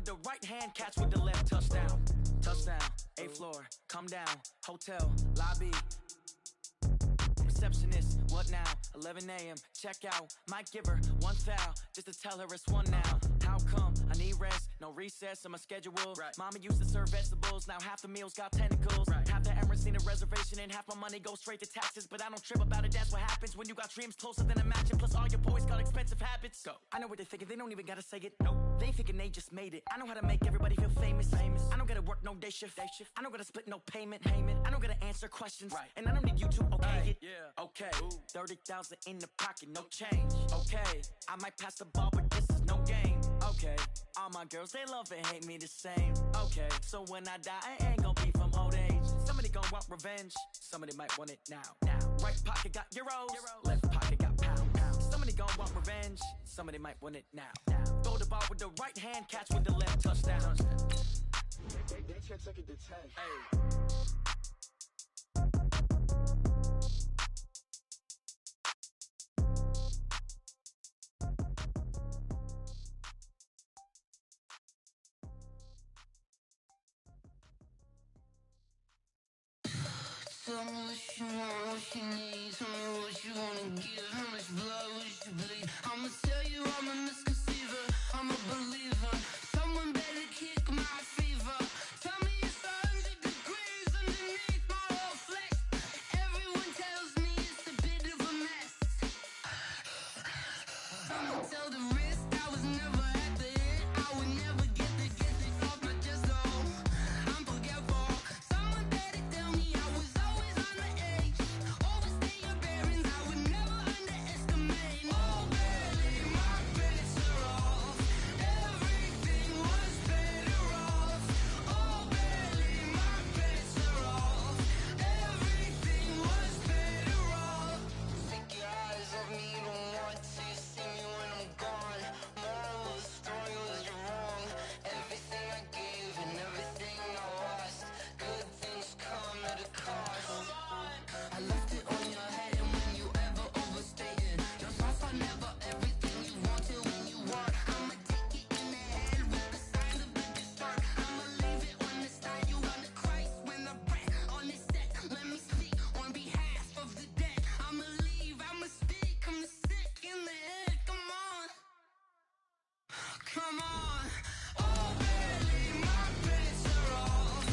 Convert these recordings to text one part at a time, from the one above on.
with the right hand, catch with the left. Touchdown, touchdown, 8th floor, come down, hotel, lobby. Receptionist, what now? 11 a.m. Check out. Might give her one foul just to tell her it's one now. How come? I need rest, no recess on my schedule. Right. Mama used to serve vegetables, now half the meals got tentacles. Right. Half the Emirates need a reservation and half my money goes straight to taxes. But I don't trip about it, that's what happens when you got dreams closer than a match. And plus all your boys got expensive habits. Go. I know what they're thinking, they don't even gotta say it. Nope. They thinking they just made it. I know how to make everybody feel famous. I don't gotta work no day shift. I don't gotta split no payment. I don't gotta answer questions. Right. And I don't need you to okay it. Yeah. Okay. 30,000 in the pocket, no change. Okay. I might pass the ball, but this is no game. Okay. All my girls, they love and hate me the same. Okay. So when I die, I ain't gonna be from old age. Somebody gonna want revenge. Somebody might want it now. Right pocket got euros. Left pocket got pounds. Somebody gonna want revenge. Somebody might want it now. Throw the ball with the right hand, catch with the left. Touchdown. They can't take it to 10. Hey. Tell me what you want, what you need. Tell me what you wanna give. How much blood would you bleed? I'ma tell you I'm a misconceiver. I'm a believer. Someone better kick my fever. Tell me it's 100 degrees underneath my whole flesh. Everyone tells me it's a bit of a mess. I'ma tell the risk I was never at the end. I would never get this off my chest though. I'm forgetful. Someone better tell me I was always on the edge. Overstay your bearings, I would never underestimate. Oh, barely, my bets are off. Everything was better off. Oh, barely, my bets are off. Everything was better off. Take your eyes off me, don't want to see me when I'm gone. Moral of the story was you're wrong. Everything I gave and everything I lost. Good things come at a cost. I left it on your head, and when you ever overstay it, your thoughts are never everything you wanted when you want. I'ma take it in the head with the signs of the dessert. I'ma leave it on the side. You on the Christ when the breath on this set. Let me speak on behalf of the dead. I'ma leave, I'ma speak. I'm sick in the head. Come on, come on. Oh, barely, my bets are off.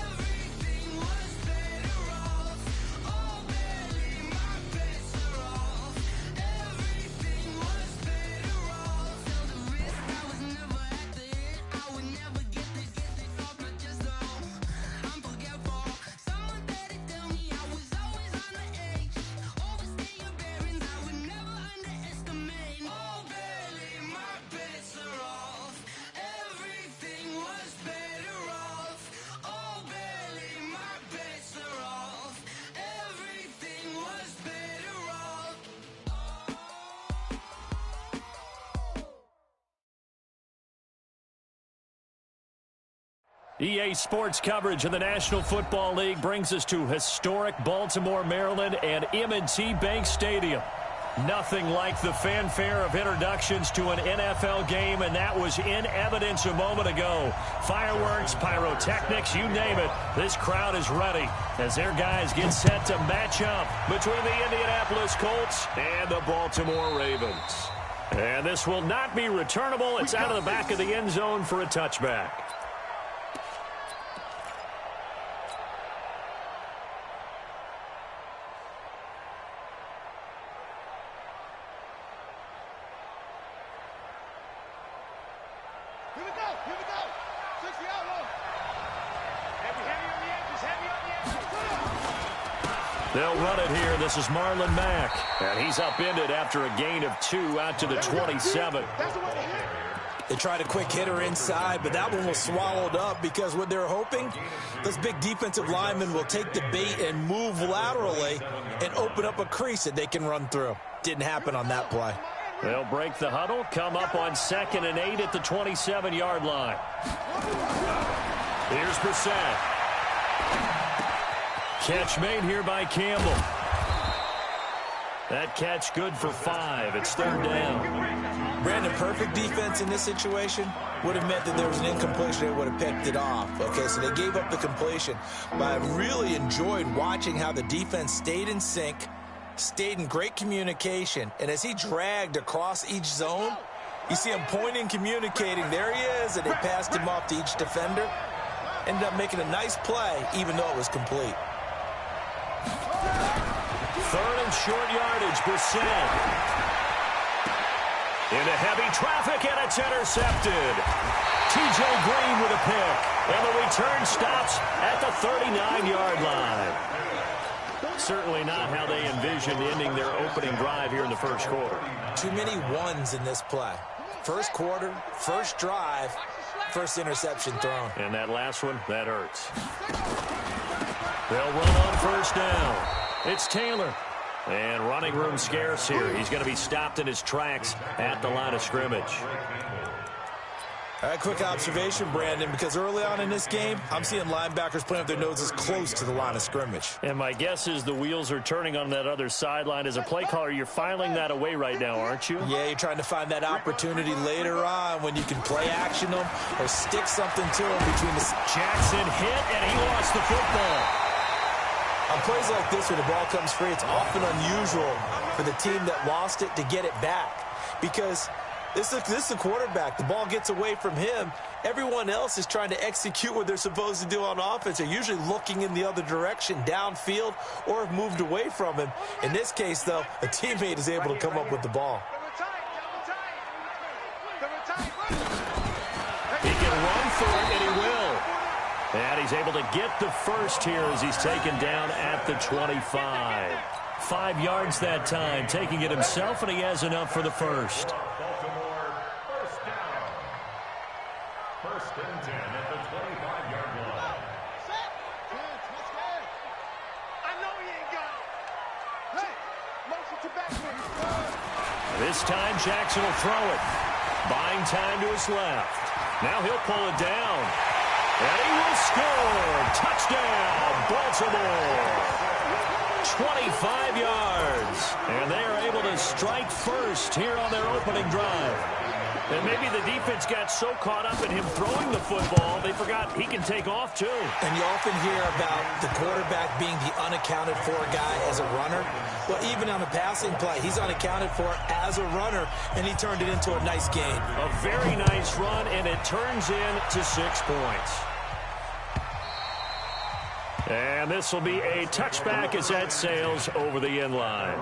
Everything was better off. Oh, barely, my bets are off. Everything was better off. Tell the risk I was never at the end. I would never get this off my chest though. I'm forgetful. Someone better tell me I was always on the edge. Overstay your bearings, I would never underestimate. Oh, barely, my bets are off. Everything was better off. Oh, barely, my bets are off. Everything was better off. EA Sports coverage of the National Football League brings us to historic Baltimore, Maryland, and M&T Bank Stadium. Nothing like the fanfare of introductions to an NFL game, and that was in evidence a moment ago. Fireworks, pyrotechnics, you name it. This crowd is ready as their guys get set to match up between the Indianapolis Colts and the Baltimore Ravens. And this will not be returnable. It's out of the back of the end zone for a touchback. Here we go. 60 out low. Heavy on the edges, They'll run it here. This is Marlon Mack. And he's upended after a gain of 2 out to the 27. They tried a quick hitter inside, but that one was swallowed up because what they're hoping, those big defensive linemen will take the bait and move laterally and open up a crease that they can run through. Didn't happen on that play. They'll break the huddle, come up on 2nd and 8 at the 27-yard line. Here's Brissett. Catch made here by Campbell. That catch good for 5. It's 3rd down. Brandon, perfect defense in this situation would have meant that there was an incompletion. They would have picked it off. Okay, so they gave up the completion. But I really enjoyed watching how the defense stayed in sync, stayed in great communication, and as he dragged across each zone, you see him pointing, communicating. There he is, and they passed him off to each defender. Ended up making a nice play, even though it was complete. Third and short yardage, Brissett. Into heavy traffic, and it's intercepted. T.J. Green with a pick, and the return stops at the 39-yard line. Certainly not how they envisioned ending their opening drive here in the first quarter. Too many ones in this play. First quarter, first drive, first interception thrown. And that last one, that hurts. They'll run on first down. It's Taylor. And running room scarce here. He's going to be stopped in his tracks at the line of scrimmage. All right, quick observation, Brandon, because early on in this game, I'm seeing linebackers playing with their noses close to the line of scrimmage. And my guess is the wheels are turning on that other sideline. As a play caller, you're filing that away right now, aren't you? Yeah, you're trying to find that opportunity later on when you can play action them or stick something to them between the... Jackson hit, and he lost the football. On plays like this where the ball comes free, it's often unusual for the team that lost it to get it back. Because this is the quarterback. The ball gets away from him. Everyone else is trying to execute what they're supposed to do on offense. They're usually looking in the other direction, downfield, or have moved away from him. In this case, though, a teammate is able to come up with the ball. He can run for it, and he will. And he's able to get the first here as he's taken down at the 25. 5 yards that time, taking it himself, and he has enough for the first. First and 10 at the 25-yard line. I know he ain't got it. Hey, motion to back. This time Jackson will throw it. Buying time to his left. Now he'll pull it down. And he will score. Touchdown, Baltimore. 25 yards. And they are able to strike first here on their opening drive. And maybe the defense got so caught up in him throwing the football, they forgot he can take off too. And you often hear about the quarterback being the unaccounted for guy as a runner. Well, even on a passing play, he's unaccounted for as a runner, and he turned it into a nice gain. A very nice run, and it turns into 6 points. And this will be a touchback as that sails over the end line.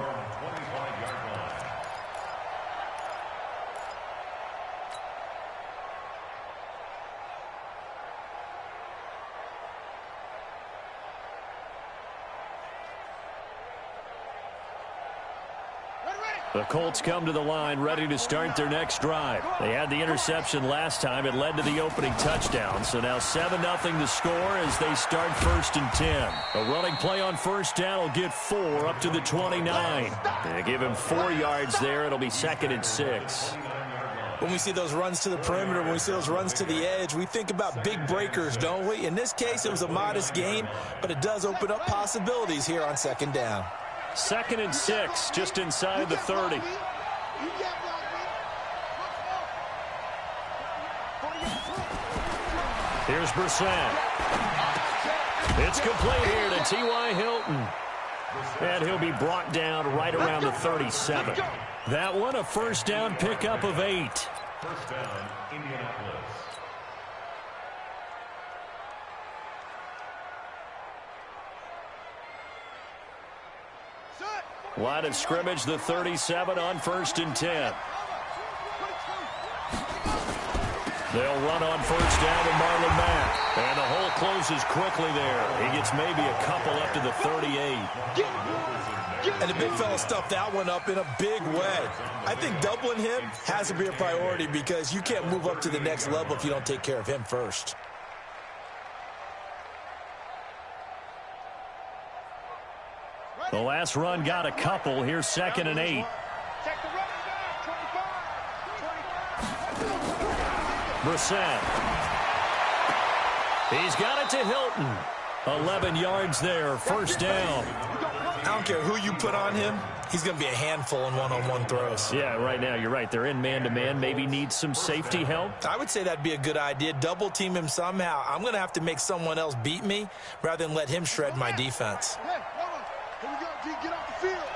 The Colts come to the line ready to start their next drive. They had the interception last time. It led to the opening touchdown. So now 7-0 to score as they start first and 10. A running play on first down will get 4 up to the 29. They give him 4 yards there. It'll be 2nd and 6. When we see those runs to the perimeter, when we see those runs to the edge, we think about big breakers, don't we? In this case, it was a modest gain, but it does open up possibilities here on 2nd down. 2nd and 6, just inside the 30. Here's Brissett. It's complete here to T.Y. Hilton. And he'll be brought down right around the 37. That one, a first down pickup of 8. First down, Indianapolis. Line of scrimmage, the 37 on 1st and 10. They'll run on first down to Marlon Mack. And the hole closes quickly there. He gets maybe a couple up to the 38. And the big fella stuffed that one up in a big way. I think doubling him has to be a priority because you can't move up to the next level if you don't take care of him first. The last run got a couple. Here's 2nd and 8. Brissett. He's got it to Hilton. 11 yards there, first down. I don't care who you put on him. he's going to be a handful in one-on-one throws. Yeah, right now you're right. They're in man-to-man, maybe need some safety help. I would say that'd be a good idea. Double team him somehow. I'm going to have to make someone else beat me rather than let him shred my defense. Hey, hold on. Here we go, D. Get off the field.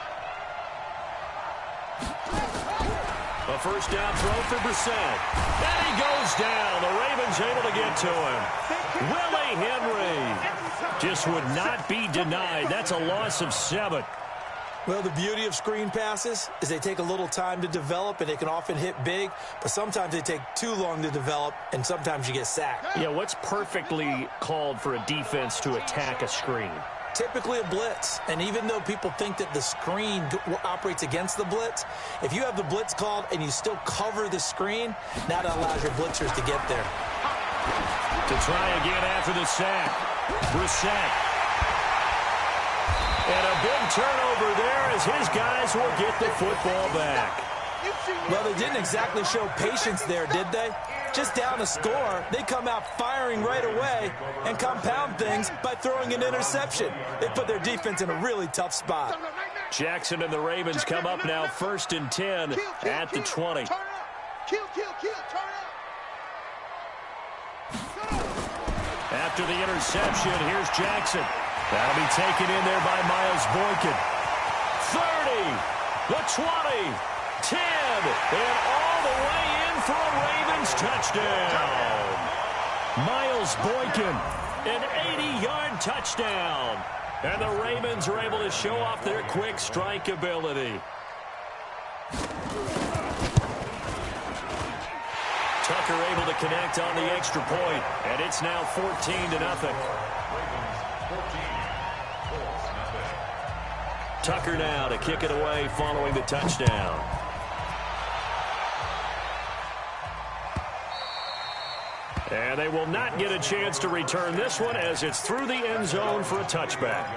A first down throw for Brissett. And he goes down. The Ravens able to get to him. Willie Henry just would not be denied. That's a loss of 7. Well, the beauty of screen passes is they take a little time to develop, and they can often hit big, but sometimes they take too long to develop, and sometimes you get sacked. Yeah, what's perfectly called for a defense to attack a screen? Typically a blitz, and even though people think that the screen operates against the blitz, if you have the blitz called and you still cover the screen, now that allows your blitzers to get there. To try again after the sack. Brissett. And a big turnover there as his guys will get the football back. Well, they didn't exactly show patience there, did they? Just down a score, they come out firing right away and compound things by throwing an interception. They put their defense in a really tough spot. Jackson and the Ravens come up now 1st and 10 at the 20. Turn up. Kill, turn up. After the interception, here's Jackson. That'll be taken in there by Miles Boykin. 30, the 20, 10, and all the way in for a Ravens touchdown. Miles Boykin, an 80-yard touchdown. And the Ravens are able to show off their quick strike ability. Tucker able to connect on the extra point, and it's now 14-0. Tucker now to kick it away following the touchdown. And they will not get a chance to return this one as it's through the end zone for a touchback.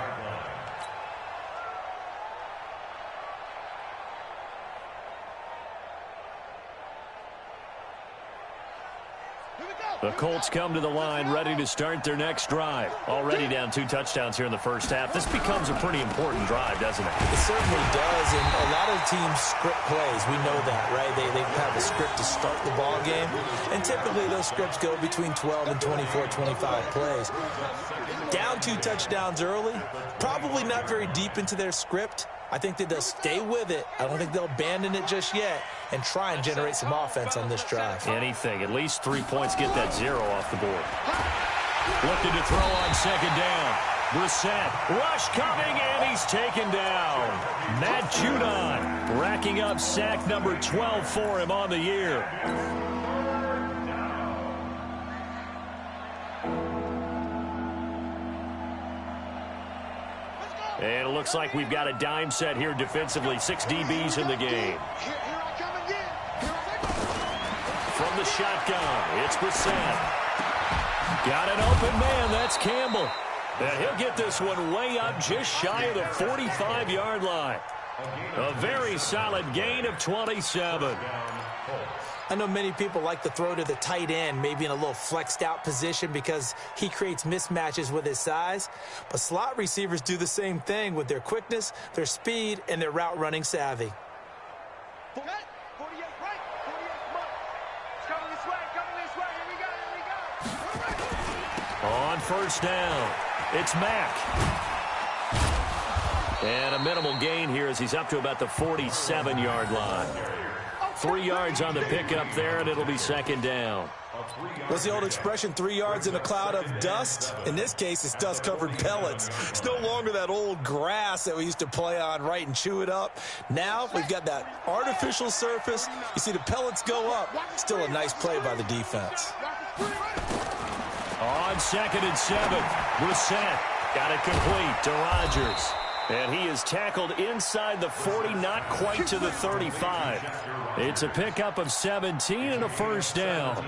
The Colts come to the line ready to start their next drive. Already down 2 touchdowns here in the first half. This becomes a pretty important drive, doesn't it? It certainly does, and a lot of teams script plays. We know that, right? They have a script to start the ball game, and typically those scripts go between 12 and 24, 25 plays. Down 2 touchdowns early, probably not very deep into their script. I think that they'll stay with it. I don't think they'll abandon it just yet and try and generate some offense on this drive. Anything. At least 3 points. Get that 0 off the board. Looking to throw on 2nd down. Brissett. Rush coming, and he's taken down. Matt Judon racking up sack number 12 for him on the year. And it looks like we've got a dime set here defensively. 6 DBs in the game. From the shotgun, it's Brissett. Got an open man, that's Campbell. And he'll get this one way up just shy of the 45-yard line. A very solid gain of 27. I know many people like to throw to the tight end, maybe in a little flexed out position because he creates mismatches with his size. But slot receivers do the same thing with their quickness, their speed, and their route running savvy. 48 right, 48 left. It's coming this way, here we go. On 1st down, it's Mack. And a minimal gain here as he's up to about the 47-yard line. 3 yards on the pickup there, and it'll be 2nd down. What's the old expression, 3 yards in a cloud of dust? In this case, it's dust-covered pellets. It's no longer that old grass that we used to play on, right, and chew it up. Now we've got that artificial surface. You see the pellets go up. Still a nice play by the defense. On 2nd and 7, Brissett got it complete to Rodgers. And he is tackled inside the 40, not quite to the 35. It's a pickup of 17 and a 1st down.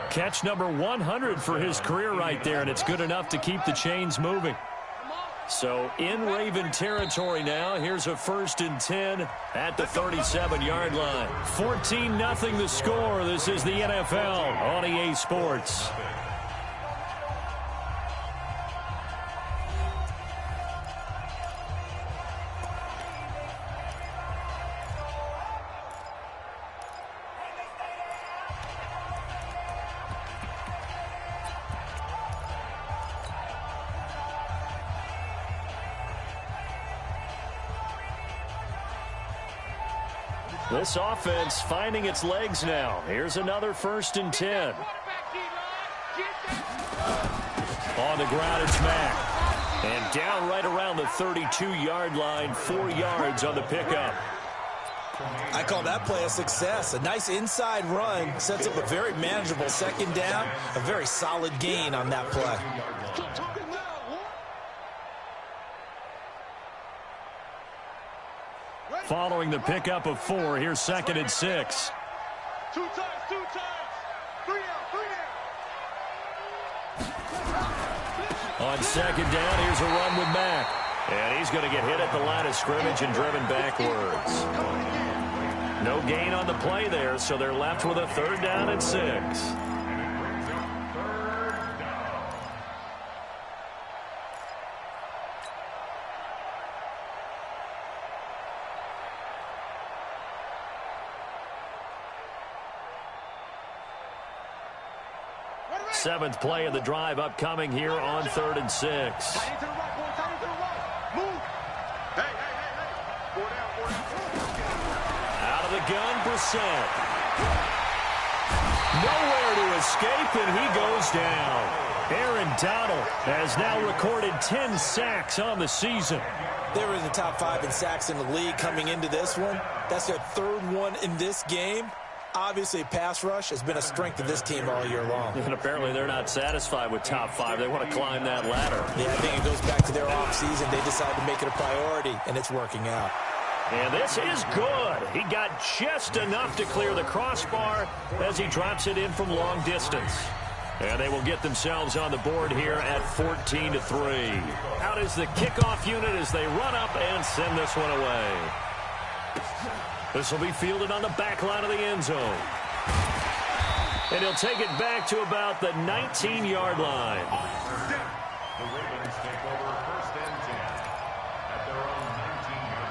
Catch number 100 for his career right there, and it's good enough to keep the chains moving. So in Raven territory now, here's a 1st and 10 at the 37-yard line. 14-0 the score. This is the NFL on EA Sports. This offense finding its legs now. Here's another 1st and 10. On the ground, it's Mack. And down right around the 32-yard line, 4 yards on the pickup. I call that play a success. A nice inside run sets up a very manageable 2nd down. A very solid gain on that play. Following the pickup of 4, here's 2nd and 6. 2 times, 2 times. 3 out, 3 out. On 2nd down, here's a run with Mack. And he's going to get hit at the line of scrimmage and driven backwards. No gain on the play there, so they're left with a 3rd down and 6. Seventh play of the drive upcoming here on 3rd and 6. Tight to the right, boy. Tight to the right. Move. Hey. 4 down. Out of the gun, Brissett. Nowhere to escape, and he goes down. Aaron Donald has now recorded 10 sacks on the season. They were in the top 5 in sacks in the league coming into this one. That's their 3rd one in this game. Obviously, pass rush has been a strength of this team all year long. And apparently they're not satisfied with top 5. They want to climb that ladder. Yeah, I think it goes back to their offseason. They decided to make it a priority, and it's working out. And this is good. He got just enough to clear the crossbar as he drops it in from long distance. And they will get themselves on the board here at 14-3. Out is the kickoff unit as they run up and send this one away. This will be fielded on the back line of the end zone. And he'll take it back to about the 19-yard line. The Ravens take over 1st and 10 at their own 19-yard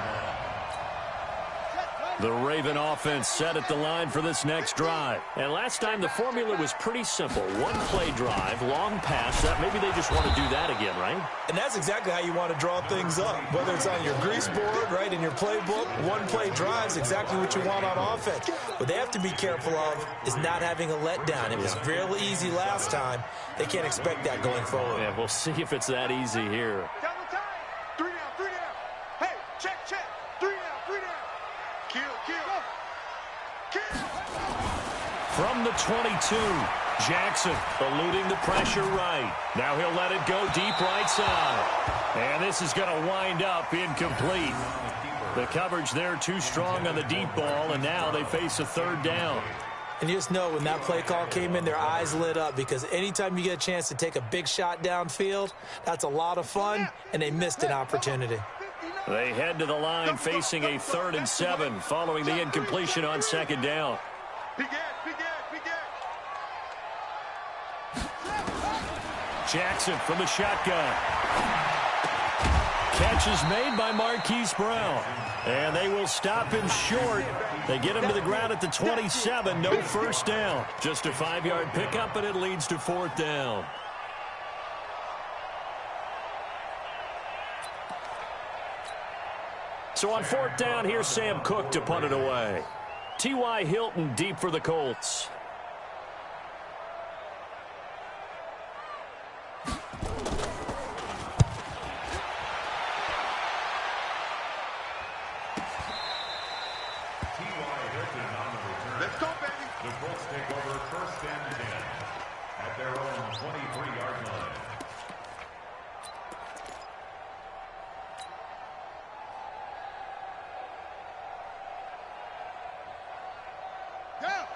line. The Raven offense set at the line for this next drive. And last time the formula was pretty simple. 1-play drive, long pass. That maybe they just want to do that again, right? And that's exactly how you want to draw things up. Whether it's on your grease board, right, in your playbook, 1-play drive is exactly what you want on offense. What they have to be careful of is not having a letdown. It was real easy last time. They can't expect that going forward. Yeah, we'll see if it's that easy here. Double time. 3 down, 3 down. Hey, check. 3 down, 3 down. Kill. From the 22, Jackson eluding the pressure right. Now he'll let it go deep right side. And this is going to wind up incomplete. The coverage there too strong on the deep ball, and now they face a 3rd down. And you just know when that play call came in, their eyes lit up because anytime you get a chance to take a big shot downfield, that's a lot of fun, and they missed an opportunity. They head to the line facing a 3rd and 7 following the incompletion on 2nd down. Big Ed. Jackson from the shotgun. Catch is made by Marquise Brown. And they will stop him short. They get him to the ground at the 27. No 1st down. Just a 5-yard pickup, and it leads to 4th down. So on 4th down, here's Sam Cook to punt it away. T.Y. Hilton deep for the Colts. Let's go, baby. The Colts take over 1st and 10 at their own 23-yard line.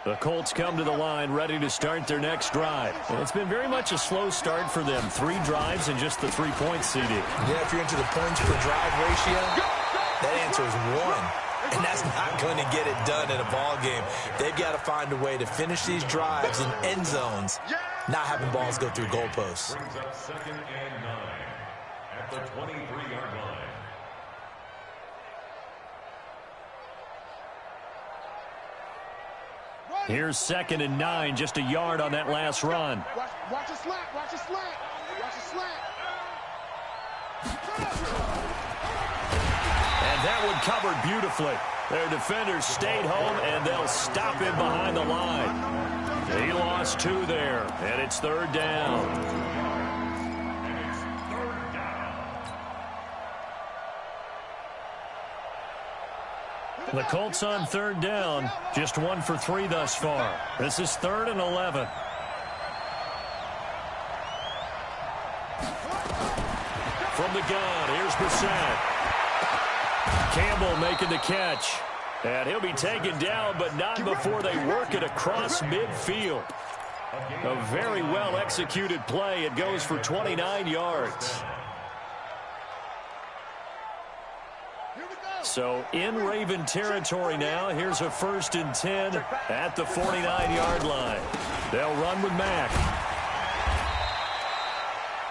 The Colts come to the line ready to start their next drive. And it's been very much a slow start for them. 3 drives and just the 3-point seeding. Yeah, if you're into the points per drive ratio, that answer is 1. And that's not going to get it done in a ball game. They've got to find a way to finish these drives in end zones, not having balls go through goalposts. Brings up 2nd and 9 at the 23-yard line. Here's 2nd and 9, just a yard on that last run. Watch a slant. And that one covered beautifully. Their defenders stayed home, and they'll stop him behind the line. He lost 2 there, and it's 3rd down. The Colts on 3rd down, just 1 for 3 thus far. This is 3rd and 11. From the gun, here's Brissett. Campbell making the catch. And he'll be taken down, but not before they work it across midfield. A very well-executed play. It goes for 29 yards. So in Raven territory now. Here's a 1st and 10 at the 49-yard line. They'll run with Mack.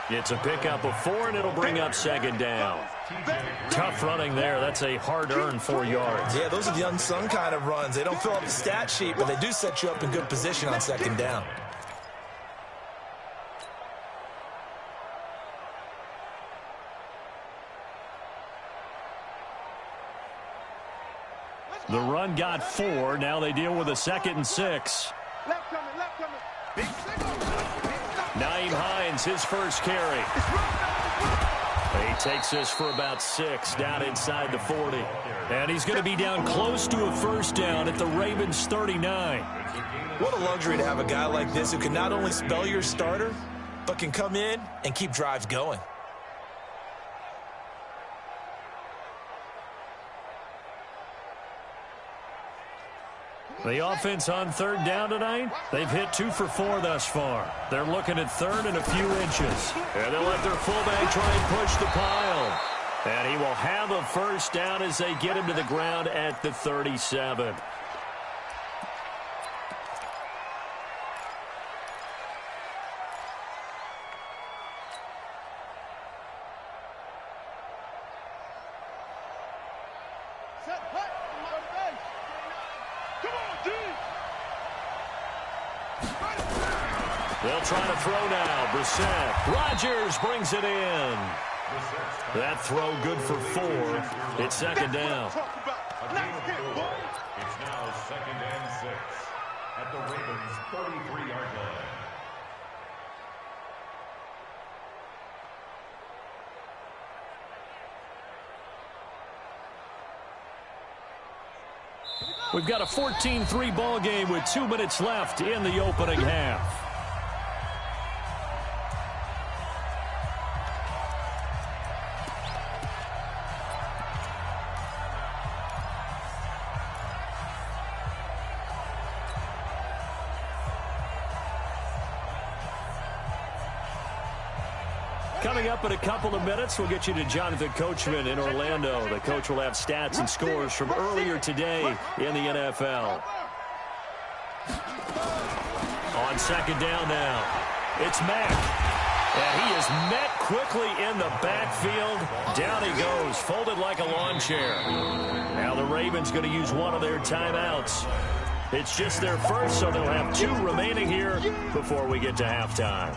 It's a pickup of 4, and it'll bring up 2nd down. Tough running there. That's a hard-earned 4 yards. Yeah, those are the unsung kind of runs. They don't fill up the stat sheet, but they do set you up in good position on 2nd down. The run got 4. Now they deal with a 2nd and 6. Naeem Hines, his first carry. He takes this for about 6 down inside the 40. And he's going to be down close to a 1st down at the Ravens 39. What a luxury to have a guy like this who can not only spell your starter, but can come in and keep drives going. The offense on 3rd down tonight, they've hit 2 for 4 thus far. They're looking at 3rd and a few inches. And they'll let their fullback try and push the pile. And he will have a 1st down as they get him to the ground at the 37. They'll try to throw now. Brissett. Rodgers brings it in. That throw good for 4. It's 2nd down. It's now 2nd and 6 at the Ravens' 33-yard line. We've got a 14-3 ball game with 2 minutes left in the opening half. Coming up in a couple of minutes, we'll get you to Jonathan Coachman in Orlando. The coach will have stats and scores from earlier today in the NFL. On 2nd down now, it's Mack. And he is met quickly in the backfield. Down he goes, folded like a lawn chair. Now the Ravens going to use one of their timeouts. It's just their first, so they'll have 2 remaining here before we get to halftime.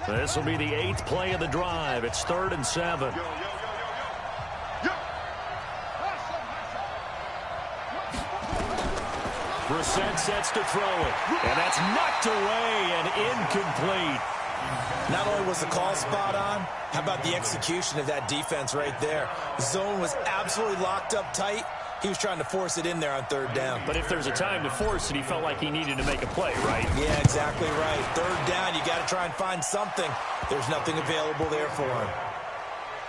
This will be the 8th play of the drive. It's 3rd and 7. Brissett sets to throw it. And that's knocked away and incomplete. Not only was the call spot on, how about the execution of that defense right there? The zone was absolutely locked up tight. He was trying to force it in there on 3rd down. But if there's a time to force it, he felt like he needed to make a play, right? Yeah, exactly right. 3rd down, you got to try and find something. There's nothing available there for him.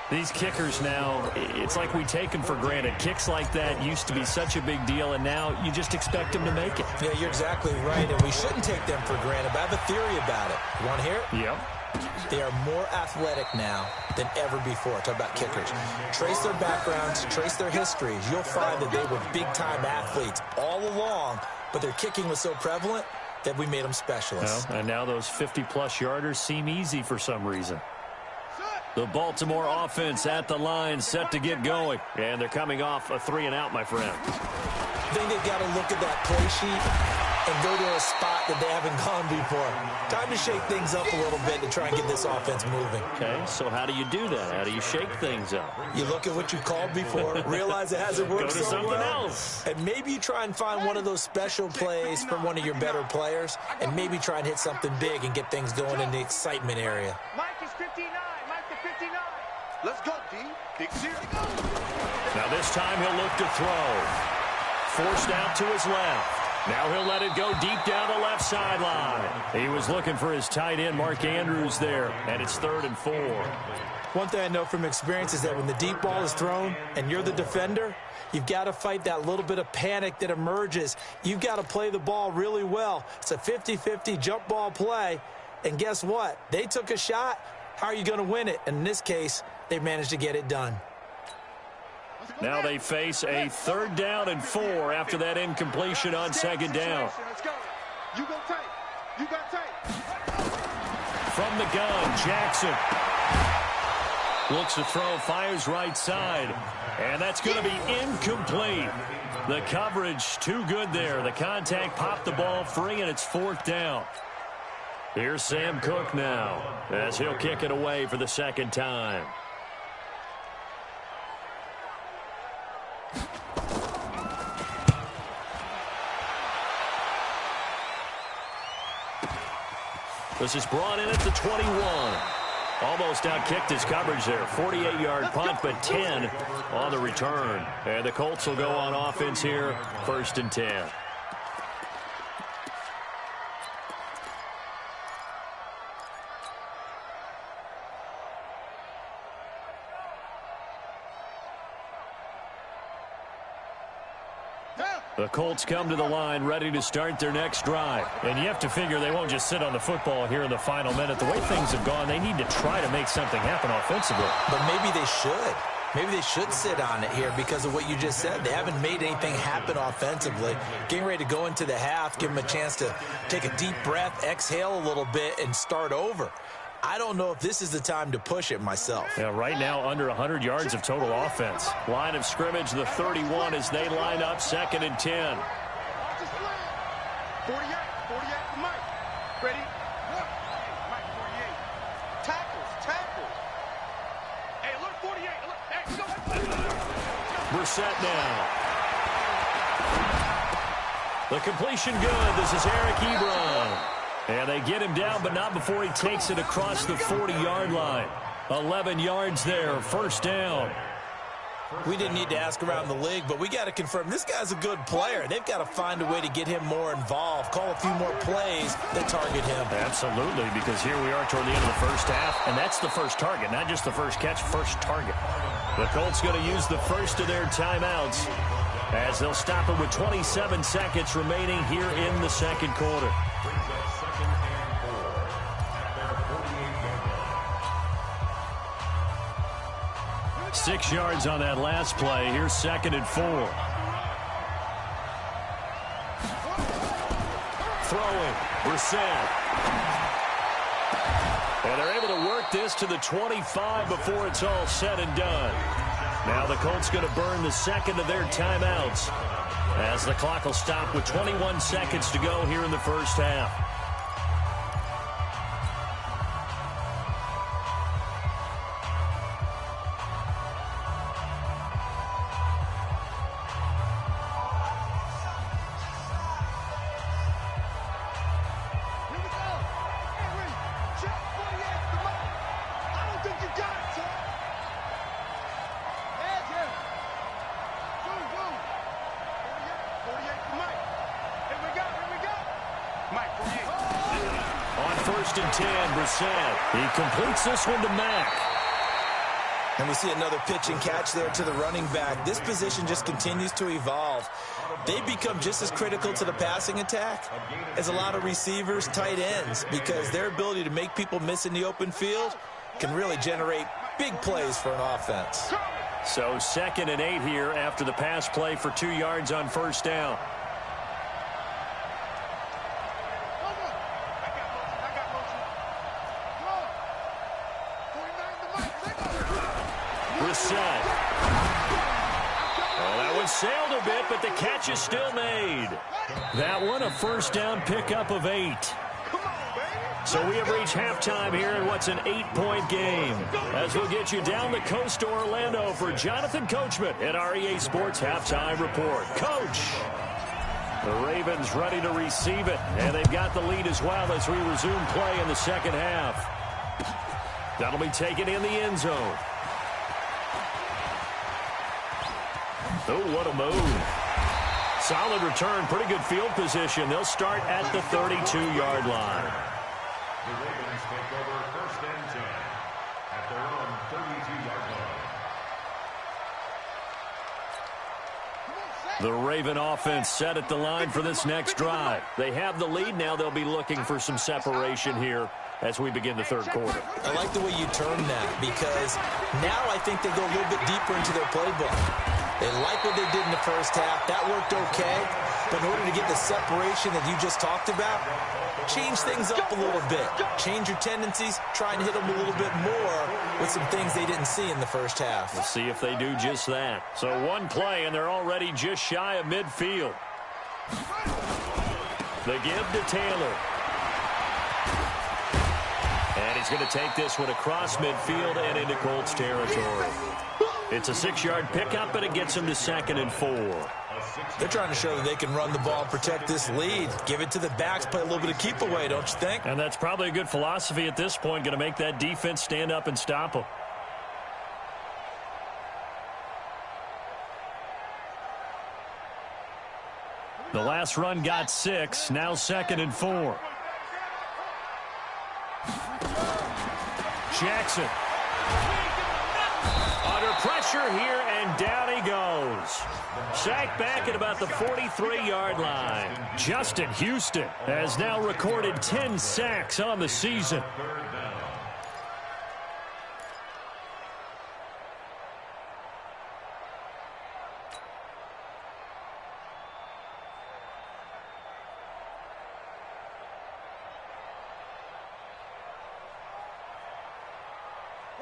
These kickers now, it's like we take them for granted. Kicks like that used to be such a big deal, and now you just expect them to make it. Yeah, you're exactly right, and we shouldn't take them for granted. But I have a theory about it. You want to hear it? Yep. They are more athletic now than ever before. Talk about kickers. Trace their backgrounds, trace their histories. You'll find that they were big-time athletes all along, but their kicking was so prevalent that we made them specialists. Well, and now those 50-plus yarders seem easy for some reason. The Baltimore offense at the line, set to get going. And they're coming off a 3-and-out, my friend. I think they've got to look at that play sheet and go to a spot that they haven't gone before. Time to shake things up a little bit to try and get this offense moving. Okay, so how do you do that? How do you shake things up? You look at what you called before, realize it hasn't worked Go to so something well, else. and maybe you try and find one of those special plays from one of your better players, and maybe try and hit something big and get things going in the excitement area. Mike is 59. Mike to 59. Let's go, D. Dick's here. Now this time he'll look to throw. Forced out to his left. Now he'll let it go deep down the left sideline. He was looking for his tight end, Mark Andrews, there, and it's 3rd and 4. One thing I know from experience is that when the deep ball is thrown and you're the defender, you've got to fight that little bit of panic that emerges. You've got to play the ball really well. It's a 50-50 jump ball play, and guess what? They took a shot. How are you going to win it? And in this case, they managed to get it done. Now they face a 3rd down and 4 after that incompletion on 2nd down. Let's go. You go tight. You got tight. From the gun, Jackson looks to throw, fires right side, and that's going to be incomplete. The coverage too good there. The contact popped the ball free, and it's 4th down. Here's Sam Cook now as he'll kick it away for the 2nd time. This is brought in at the 21. Almost outkicked his coverage there. 48-yard punt, but 10 on the return. And the Colts will go on offense here, 1st and 10. The Colts come to the line ready to start their next drive. And you have to figure they won't just sit on the football here in the final minute. The way things have gone, they need to try to make something happen offensively. But maybe they should. Maybe they should sit on it here because of what you just said. They haven't made anything happen offensively. Getting ready to go into the half, give them a chance to take a deep breath, exhale a little bit, and start over. I don't know if this is the time to push it myself. Yeah, right now under 100 yards of total offense. Line of scrimmage, the 31 as they line up 2nd and 10. 48 Mike. Ready? Mike, 48. Tackles. Hey, look, 48. Look, hey, go. Brissett now. The completion good. This is Eric Ebron. And they get him down, but not before he takes it across the 40-yard line. 11 yards there, 1st down. We didn't need to ask around the league, but we got to confirm this guy's a good player. They've got to find a way to get him more involved, call a few more plays that target him. Absolutely, because here we are toward the end of the 1st half, and that's the first target, not just the first catch, first target. The Colts going to use the first of their timeouts as they'll stop it with 27 seconds remaining here in the 2nd quarter. 6 yards on that last play. Here's 2nd and 4. Throwing. Brissett. And they're able to work this to the 25 before it's all said and done. Now the Colts going to burn the 2nd of their timeouts as the clock will stop with 21 seconds to go here in the 1st half. He completes this one to Mack. And we see another pitch and catch there to the running back. This position just continues to evolve. They become just as critical to the passing attack as a lot of receivers, tight ends, because their ability to make people miss in the open field can really generate big plays for an offense. So 2nd and 8 here after the pass play for 2 yards on 1st down. Brissett. Oh, that Oh, it sailed a bit, but the catch is still made. That one, a first down pickup of 8. So we have reached halftime here in what's an 8-point game. As we'll get you down the coast to Orlando for Jonathan Coachman at our EA Sports Halftime Report. Coach! The Ravens ready to receive it, and they've got the lead as well as we resume play in the second half. That'll be taken in the end zone. Oh, what a move. Solid return, pretty good field position. They'll start at the 32-yard line. The Ravens take over first and 10 at their own 32-yard line. The Raven offense set at the line for this next drive. They have the lead. Now they'll be looking for some separation here as we begin the third quarter. I like the way you term that because now I think they go a little bit deeper into their playbook. They like what they did in the first half. That worked okay. But in order to get the separation that you just talked about, change things up a little bit. Change your tendencies. Try and hit them a little bit more with some things they didn't see in the first half. We'll see if they do just that. So one play, and they're already just shy of midfield. The give to Taylor. And he's going to take this one across midfield and into Colts territory. It's a 6-yard pickup, and it gets him to 2nd and 4. They're trying to show that they can run the ball and protect this lead. Give it to the backs, play a little bit of keep away, don't you think? And that's probably a good philosophy at this point, going to make that defense stand up and stop them. The last run got 6, now 2nd and 4. Jackson. Under pressure here, and down he goes. Sacked back at about the 43-yard line. Justin Houston has now recorded 10 sacks on the season.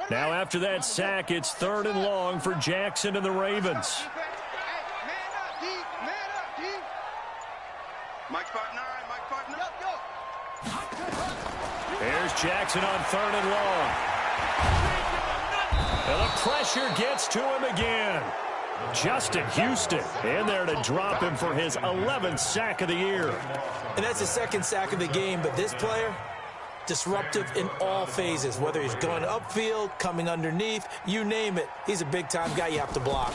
Now after that sack, it's 3rd and long for Jackson and the Ravens. There's Jackson on 3rd and long. And the pressure gets to him again. Justin Houston in there to drop him for his 11th sack of the year. And that's the 2nd sack of the game, but this player, disruptive in all phases, whether he's going upfield, coming underneath, you name it. He's a big-time guy you have to block.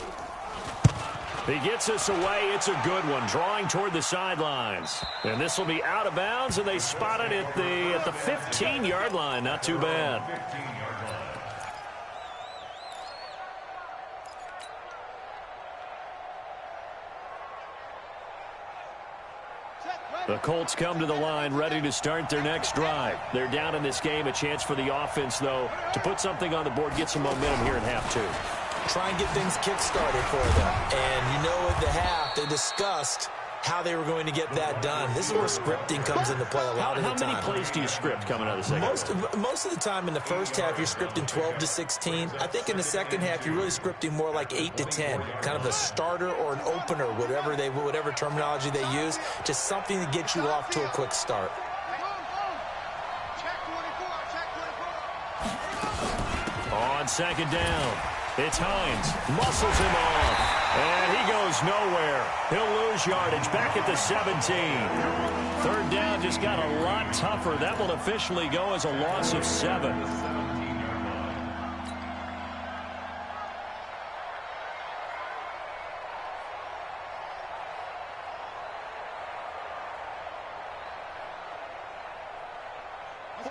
He gets us away. It's a good one, drawing toward the sidelines. And this will be out of bounds, and they spot it at the 15-yard line. Not too bad. The Colts come to the line ready to start their next drive. They're down in this game. A chance for the offense, though, to put something on the board, get some momentum here in half 2. Try and get things kick-started for them. And you know at the half, they discussed how they were going to get that done. This is where scripting comes into play a lot of the time. How many plays do you script coming out of the second? Most of the time in the first half, you're scripting 12 to 16. I think in the second half, you're really scripting more like 8 to 10. Kind of a starter or an opener, whatever terminology they use. Just something to get you off to a quick start. On 2nd down, it's Hines. Muscles him off. And he goes nowhere. He'll lose yardage back at the 17. 3rd down just got a lot tougher. That will officially go as a loss of 7.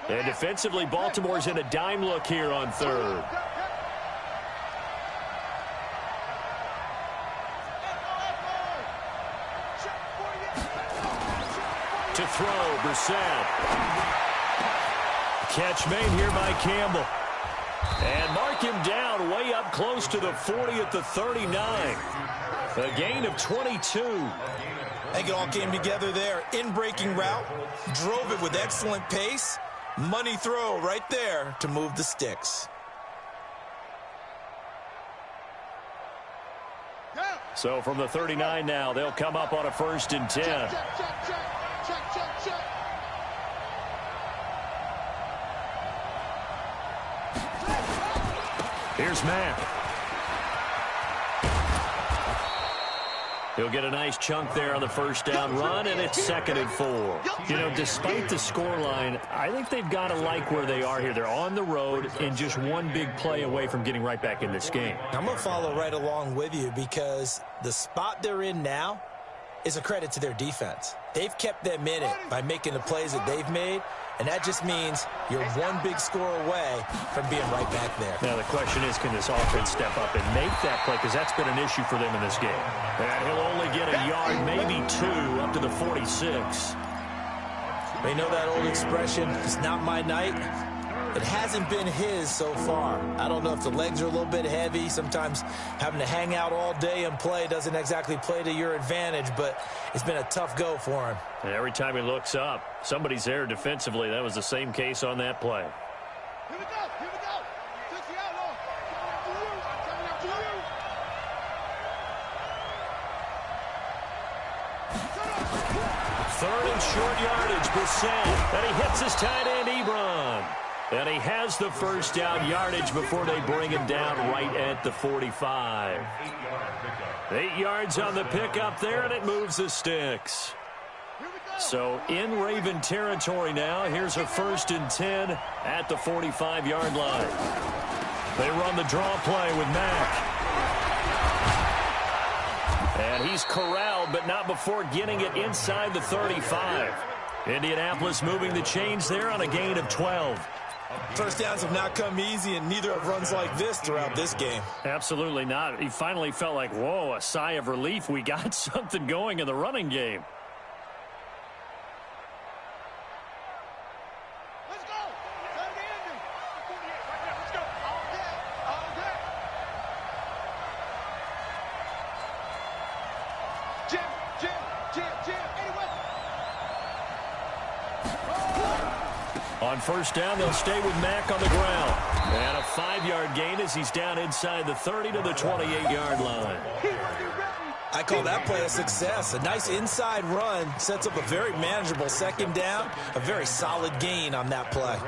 And defensively, Baltimore's in a dime look here on 3rd. To throw, Brissett. Catch made here by Campbell. And mark him down way up close to the 40 at the 39. A gain of 22. I think it all came together there. In-breaking route, drove it with excellent pace. Money throw right there to move the sticks. So from the 39 now, they'll come up on a 1st and 10. Check, check, check, check, check, check. Here's Mack. He'll get a nice chunk there on the 1st down run, and it's 2nd and 4. You know, despite the scoreline, I think they've got to like where they are here. They're on the road and just one big play away from getting right back in this game. I'm going to follow right along with you because the spot they're in now is a credit to their defense. They've kept them in it by making the plays that they've made, and that just means you're one big score away from being right back there. Now the question is, can this offense step up and make that play? Because that's been an issue for them in this game. And he'll only get a yard, maybe 2, up to the 46. They know that old expression, it's not my night. It hasn't been his so far. I don't know if the legs are a little bit heavy. Sometimes having to hang out all day and play doesn't exactly play to your advantage, but it's been a tough go for him. And every time he looks up, somebody's there defensively. That was the same case on that play. Here we go, here we go. Touch the outlaw. I'm coming after you. Third and short yardage, Brissett. And he hits his tight end, Ebron. And he has the 1st down yardage before they bring him down right at the 45. 8 yards on the pickup there, and it moves the sticks. So in Raven territory now. Here's a 1st and 10 at the 45-yard line. They run the draw play with Mack. And he's corralled, but not before getting it inside the 35. Indianapolis moving the chains there on a gain of 12. First downs have not come easy, and neither have runs like this throughout this game. Absolutely not. He finally felt like, whoa, a sigh of relief. We got something going in the running game. Let's go. Time to end it. Right now, let's go. All day. All day. Jim, Jim, Jim, Jim. Anyway. On 1st down, they'll stay with Mack on the ground. And a 5-yard gain as he's down inside the 30 to the 28-yard line. I call that play a success. A nice inside run sets up a very manageable 2nd down. A very solid gain on that play.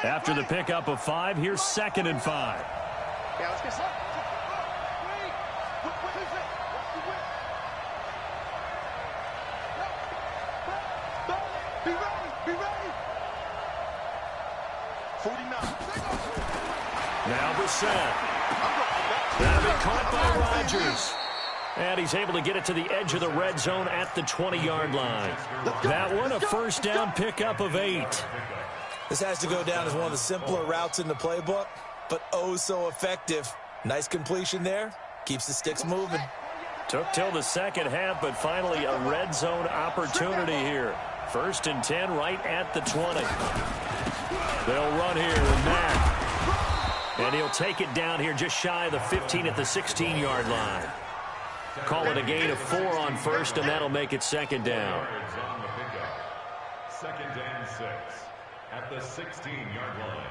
After the pickup of 5, here's 2nd and 5. Yeah, let's get some. Wait. Be ready. Be ready. 49. Now Brissett. That'll be caught by Rodgers. And he's able to get it to the edge of the red zone at the 20-yard line. That one, a 1st down pickup of 8. This has to go down as one of the simpler routes in the playbook, but oh so effective. Nice completion there. Keeps the sticks moving. Took till the 2nd half, but finally a red zone opportunity here. 1st and 10 right at the 20. They'll run here with Mack. And he'll take it down here just shy of the 15 at the 16-yard line. Call it a gain of 4 on 1st, and that'll make it 2nd down. 2nd and 6 at the 16-yard line.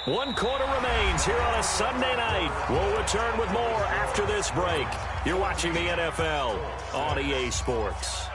1 quarter remains here on a Sunday night. We'll return with more after this break. You're watching the NFL on EA Sports.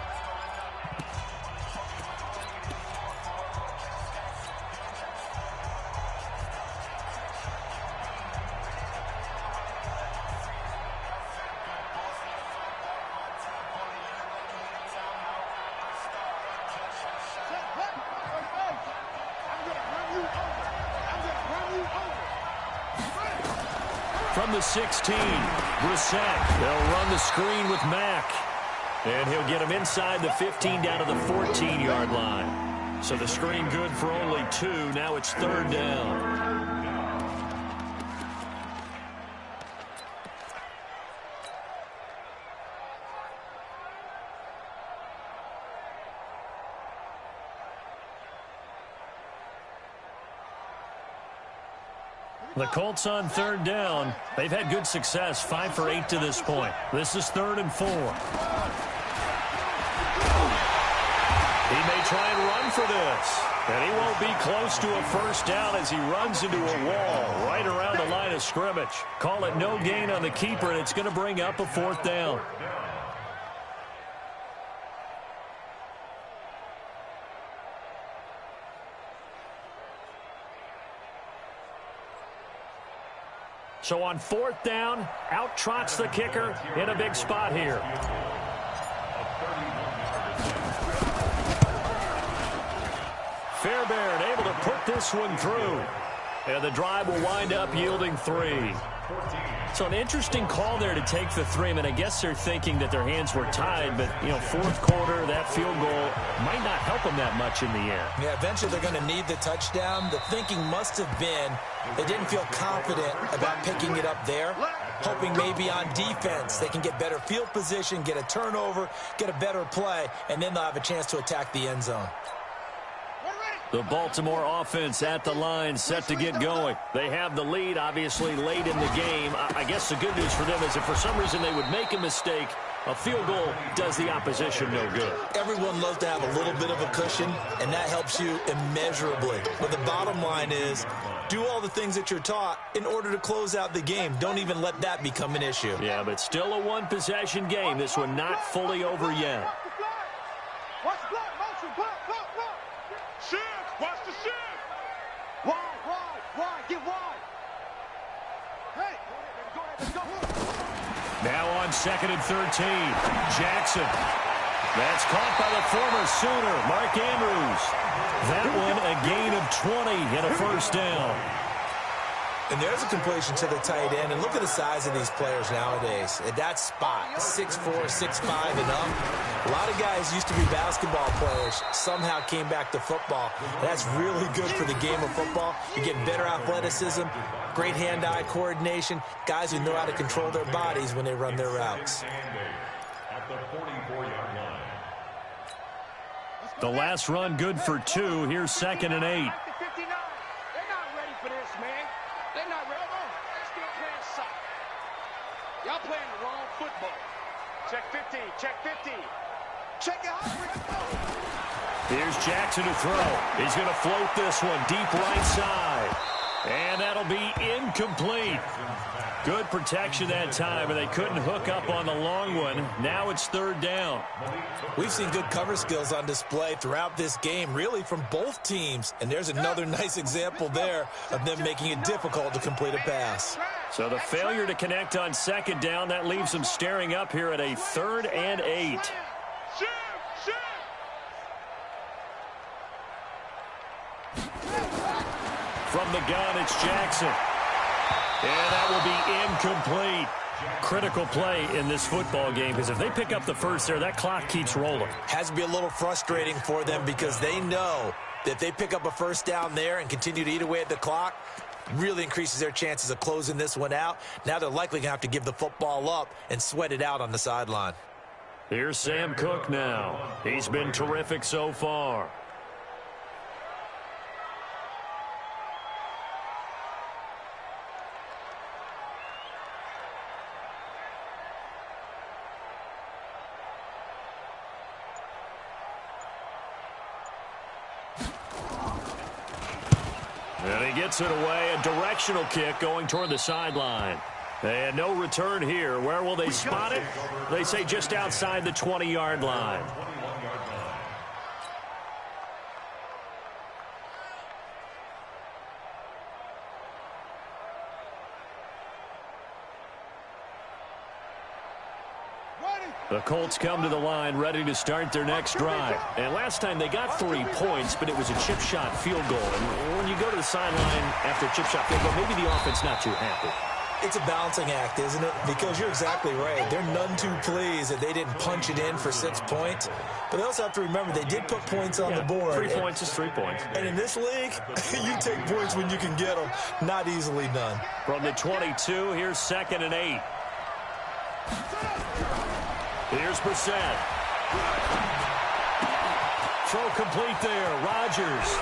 From the 16, Brissett. They'll run the screen with Mack. And he'll get him inside the 15 down to the 14-yard line. So the screen good for only 2. Now it's 3rd down. The Colts on third down. They've had good success, 5 for 8 to this point. This is 3rd and 4. He may try and run for this. And he won't be close to a first down as he runs into a wall right around the line of scrimmage. Call it no gain on the keeper, and it's going to bring up a 4th down. So on 4th down, out trots the kicker in a big spot here. Fairbairn able to put this one through. And the drive will wind up yielding 3. So an interesting call there to take the 3. I mean, I guess they're thinking that their hands were tied, but, you know, 4th quarter, that field goal might not help them that much in the end. Yeah, eventually they're going to need the touchdown. The thinking must have been they didn't feel confident about picking it up there, hoping maybe on defense they can get better field position, get a turnover, get a better play, and then they'll have a chance to attack the end zone. The Baltimore offense at the line, set to get going. They have the lead, obviously, late in the game. I guess the good news for them is if for some reason they would make a mistake, a field goal does the opposition no good. Everyone loves to have a little bit of a cushion, and that helps you immeasurably. But the bottom line is, do all the things that you're taught in order to close out the game. Don't even let that become an issue. Yeah, but still a one-possession game. This one not fully over yet. Watch the block, motion, block. Shift, watch the shift. Wide, get wide. Hey, go ahead, let's go. Now on 2nd and 13, Jackson. That's caught by the former Sooner, Mark Andrews. That one a gain of 20 and a first down. And there's a completion to the tight end. And look at the size of these players nowadays. At that spot, 6'4", 6'5", and up. A lot of guys used to be basketball players, somehow came back to football. That's really good for the game of football. You get better athleticism, great hand-eye coordination, guys who know how to control their bodies when they run their routes. At the 44-yard line. The last run good for 2. Here's 2nd and 8. They're not ready for this, man. They're not ready. They're still playing soccer. Y'all playing the wrong football. Check 15, check 15. Check it out. Here's Jackson to throw. He's going to float this one deep right side. And that'll be incomplete. Good protection that time, and they couldn't hook up on the long one. Now it's 3rd down. We've seen good cover skills on display throughout this game, really from both teams. And there's another nice example there of them making it difficult to complete a pass. So the failure to connect on 2nd down, that leaves them staring up here at a 3rd and 8. From the gun, it's Jackson. And that will be incomplete. Critical play in this football game, because if they pick up the first there, that clock keeps rolling. Has to be a little frustrating for them because they know that if they pick up a first down there and continue to eat away at the clock, really increases their chances of closing this one out. Now they're likely going to have to give the football up and sweat it out on the sideline. Here's Sam Cook now. He's been terrific so far. And he gets it away, a directional kick going toward the sideline. And no return here. Where will they spot it? They say just outside the 20-yard line. The Colts come to the line ready to start their next drive. And last time they got 3 points, but it was a chip shot field goal. And when you go to the sideline after a chip shot field goal, maybe the offense not too happy. It's a balancing act, isn't it? Because you're exactly right. They're none too pleased that they didn't punch it in for 6 points. But they also have to remember they did put points on the board. 3 points is 3 points. And in this league, you take points when you can get them. Not easily done. From the 22, here's 2nd and 8. Here's Brissett. Throw complete there. Rodgers.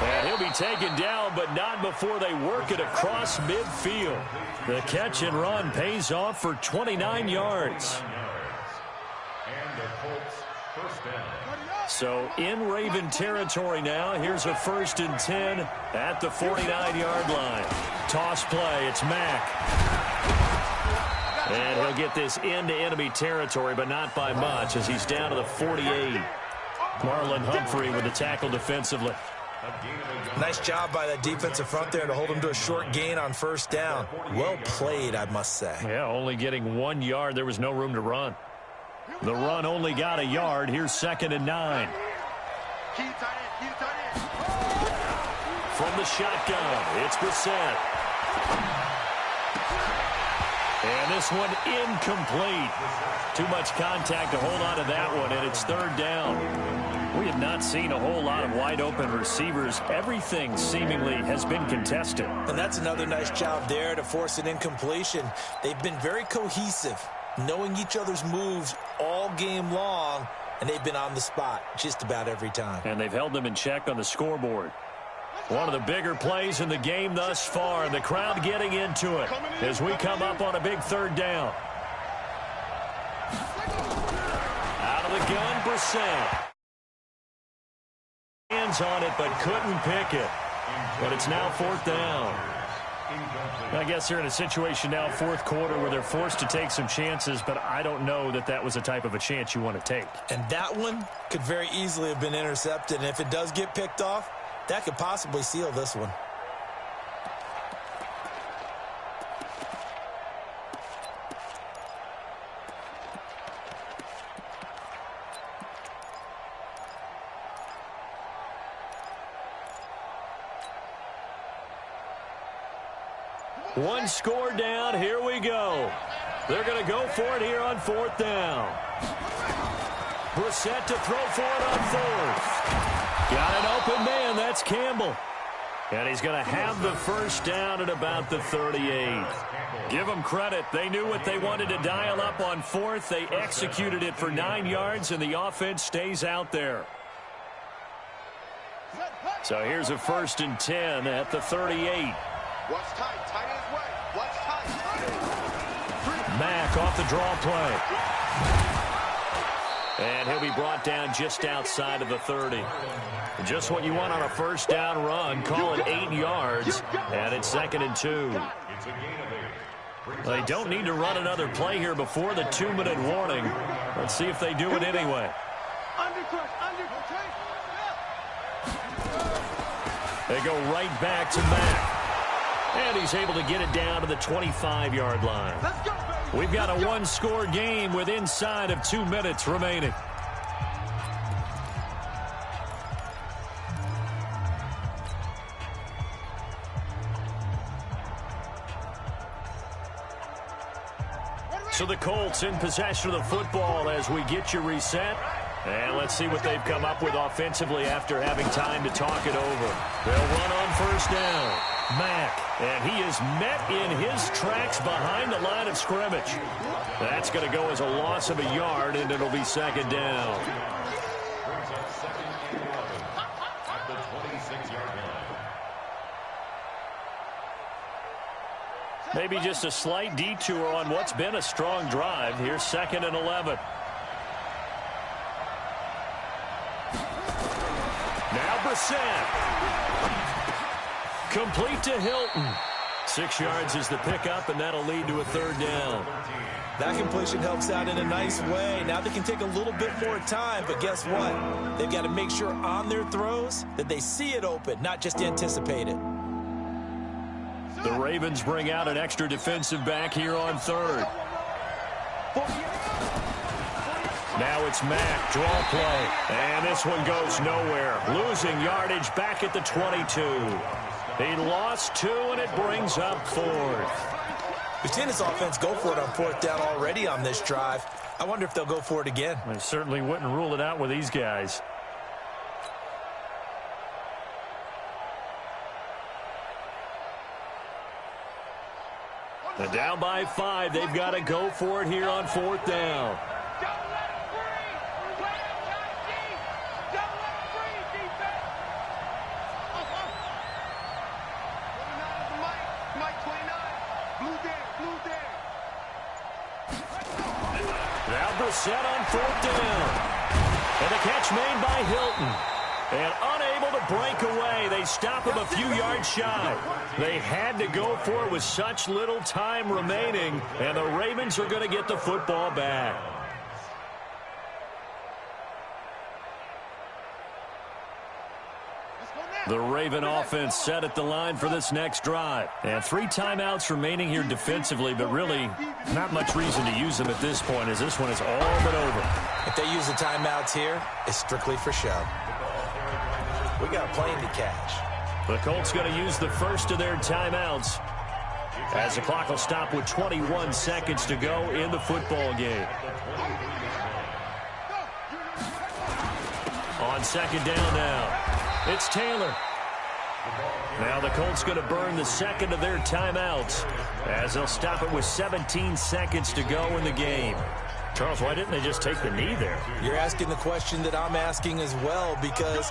And he'll be be taken down, but not before they work it across midfield. The catch and run pays off for 29 yards. And the Colts first down. So in Raven territory now. Here's a 1st and 10 at the 49-yard line. Toss play. It's Mack. And he'll get this into enemy territory, but not by much as he's down to the 48. Marlon Humphrey with the tackle defensively. Nice job by that defensive front there to hold him to a short gain on 1st down. Well played, I must say. Yeah, only getting 1 yard. There was no room to run. The run only got a yard. Here's 2nd and 9. From the shotgun, it's Brissett. And this one incomplete. Too much contact to hold on to that one, and it's 3rd down. We have not seen a whole lot of wide-open receivers. Everything seemingly has been contested. And that's another nice job there to force an incompletion. They've been very cohesive, knowing each other's moves all game long, and they've been on the spot just about every time. And they've held them in check on the scoreboard. One of the bigger plays in the game thus far, and the crowd getting into it as we come up on a big 3rd down. Out of the gun, Brissett. Hands on it, but couldn't pick it. But it's now 4th down. I guess they're in a situation now, 4th quarter, where they're forced to take some chances, but I don't know that that was the type of a chance you want to take. And that one could very easily have been intercepted, and if it does get picked off, that could possibly seal this one. One score down. Here we go. They're going to go for it here on 4th down. Brissett to throw for it on 4th. Got an open man. That's Campbell. And he's going to have the 1st down at about the 38. Give them credit. They knew what they wanted to dial up on 4th. They executed it for 9 yards, and the offense stays out there. So here's a 1st and 10 at the 38. What's tight? Tight his way. What's tight? Mack off the draw play. And he'll be brought down just outside of the 30. Just what you want on a 1st down run. Call it 8 yards. And it's 2nd and 2. They don't need to run another play here before the 2-minute warning. Let's see if they do it anyway. They go right back to Mack. And he's able to get it down to the 25-yard line. We've got a 1-score game with inside of 2 minutes remaining. So the Colts in possession of the football as we get you reset. And let's see what they've come up with offensively after having time to talk it over. They'll run on 1st down. Mack, and he is met in his tracks behind the line of scrimmage. That's going to go as a loss of a yard, and it'll be 2nd down. Brings up 2nd and 11 at the 26-yard line. Maybe just a slight detour on what's been a strong drive. Here's 2nd and 11. Now Brissett. Complete to Hilton. 6 yards is the pickup, and that'll lead to a 3rd down. That completion helps out in a nice way. Now they can take a little bit more time, but guess what? They've got to make sure on their throws that they see it open, not just anticipate it. The Ravens bring out an extra defensive back here on 3rd. Now it's Mack, draw play. And this one goes nowhere. Losing yardage back at the 22. He lost 2, and it brings up 4th. We've seen this offense go for it on 4th down already on this drive. I wonder if they'll go for it again. I certainly wouldn't rule it out with these guys. And down by 5, they've got to go for it here on 4th down. all set on 4th down. And the catch made by Hilton. And unable to break away, they stop him a few yards shy. They had to go for it with such little time remaining, and the Ravens are going to get the football back. The Raven offense set at the line for this next drive. And 3 timeouts remaining here defensively, but really not much reason to use them at this point, as this one is all but over. If they use the timeouts here, it's strictly for show. We got a plane to catch. The Colts going to use the first of their timeouts, as the clock will stop with 21 seconds to go in the football game. On 2nd down now. It's Taylor. Now the Colts going to burn the second of their timeouts, as they'll stop it with 17 seconds to go in the game. Charles, why didn't they just take the knee there? You're asking the question that I'm asking as well, because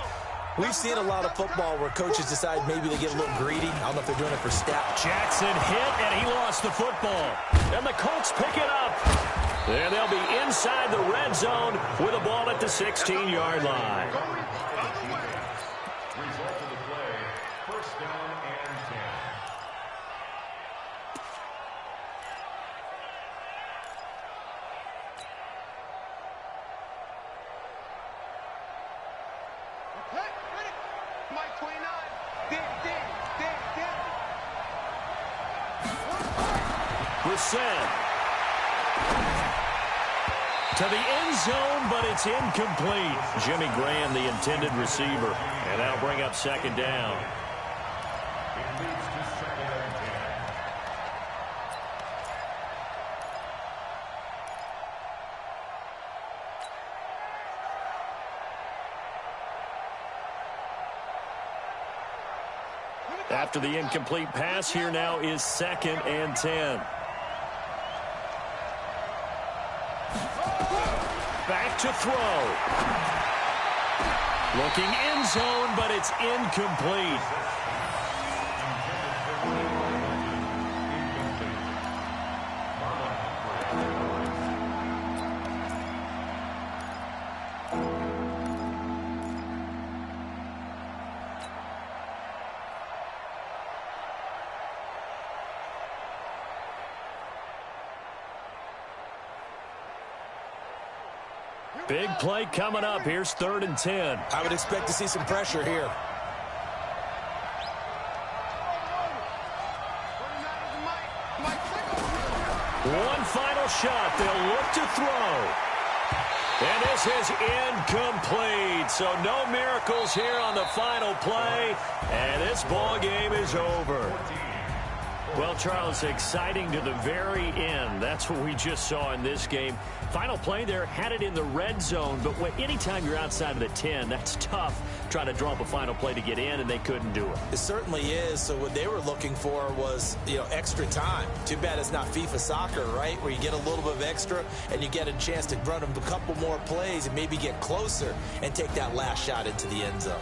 we've seen a lot of football where coaches decide maybe they get a little greedy. I don't know if they're doing it for stats. Jackson hit, and he lost the football. And the Colts pick it up. And they'll be inside the red zone with the ball at the 16-yard line. Send to the end zone, but it's incomplete. Jimmy Graham, the intended receiver, and that'll bring up 2nd down. After the incomplete pass, here now is 2nd and 10. Back to throw. Looking end zone, but it's incomplete. Big play coming up. Here's 3rd and 10. I would expect to see some pressure here. One final shot. They'll look to throw. And this is incomplete. So no miracles here on the final play. And this ball game is over. Well, Charles, exciting to the very end. That's what we just saw in this game. Final play there, had it in the red zone, but anytime you're outside of the 10, that's tough. Trying to draw up a final play to get in, and they couldn't do it. It certainly is. So what they were looking for was, extra time. Too bad it's not FIFA soccer, right, where you get a little bit of extra and you get a chance to run a couple more plays and maybe get closer and take that last shot into the end zone.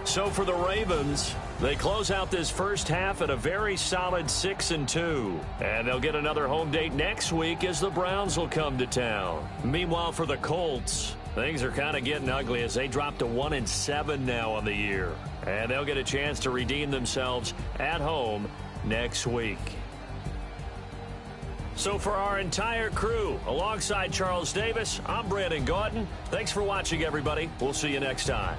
So for the Ravens, they close out this first half at a very solid 6-2. And they'll get another home date next week as the Browns will come to town. Meanwhile, for the Colts, things are kind of getting ugly as they drop to 1-7 now on the year. And they'll get a chance to redeem themselves at home next week. So for our entire crew, alongside Charles Davis, I'm Brandon Gautin. Thanks for watching, everybody. We'll see you next time.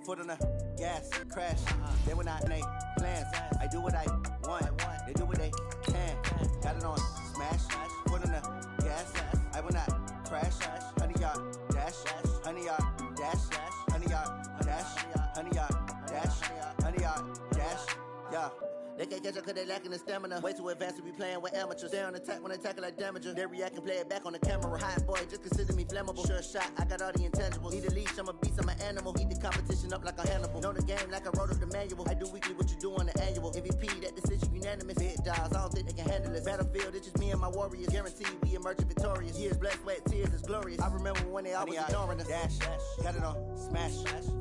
foot on the gas, crash. They were not in they plans. I do what I want, they do what they can. Got it on smash, foot on the gas. I will not crash. 100 yard dash, 100 yard dash, 100 yard dash, 100 yard dash, 100 yard dash. Yeah. They can't catch up cause they lacking the stamina. Way too advanced to be playing with amateurs. Stay on attack when I tackle like damager. They react and play it back on the camera. Hot boy, just consider me flammable. Sure shot, I got all the intangibles. Need a leash, I'm a beast, I'm an animal. Eat the competition up like a Hannibal. Know the game like I wrote up the manual. I do weekly what you do on the annual. MVP, that decision unanimous. Big dogs, I don't think they can handle it. Battlefield, it's just me and my warriors. Guaranteed we emerge victorious. Years, blood, sweat, tears, it's glorious. I remember when they always ignoring us. Dash, got it on smash,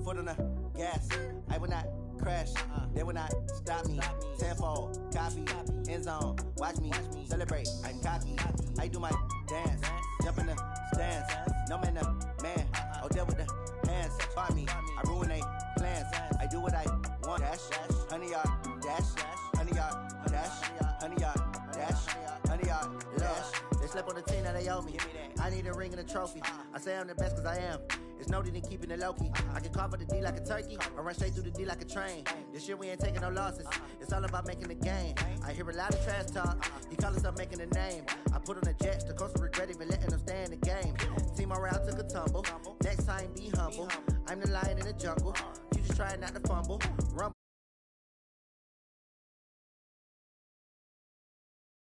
foot on the gas. I will not crash, they will not stop me. Tenfold, copy, end zone, watch me celebrate. I'm cocky, I do my dance, jump in the stands. No man, the man, oh deal with the hands. Find me, I ruin they plans. I do what I want. Dash, 100 yard dash, 100 yard dash, 100 yard dash, 100 yard dash. They slept on the team that they owe me. I need a ring and a trophy. I say I'm the best cause I am. It's no need in keeping it low-key. I can carve up the D like a turkey or run straight through the D like a train. This year we ain't taking no losses. It's all about making the game. I hear a lot of trash talk. He call us up making a name. I put on the jets. The coach will regret even letting them stay in the game. Team morale took a tumble. Next time be humble. I'm the lion in the jungle. You just trying not to fumble.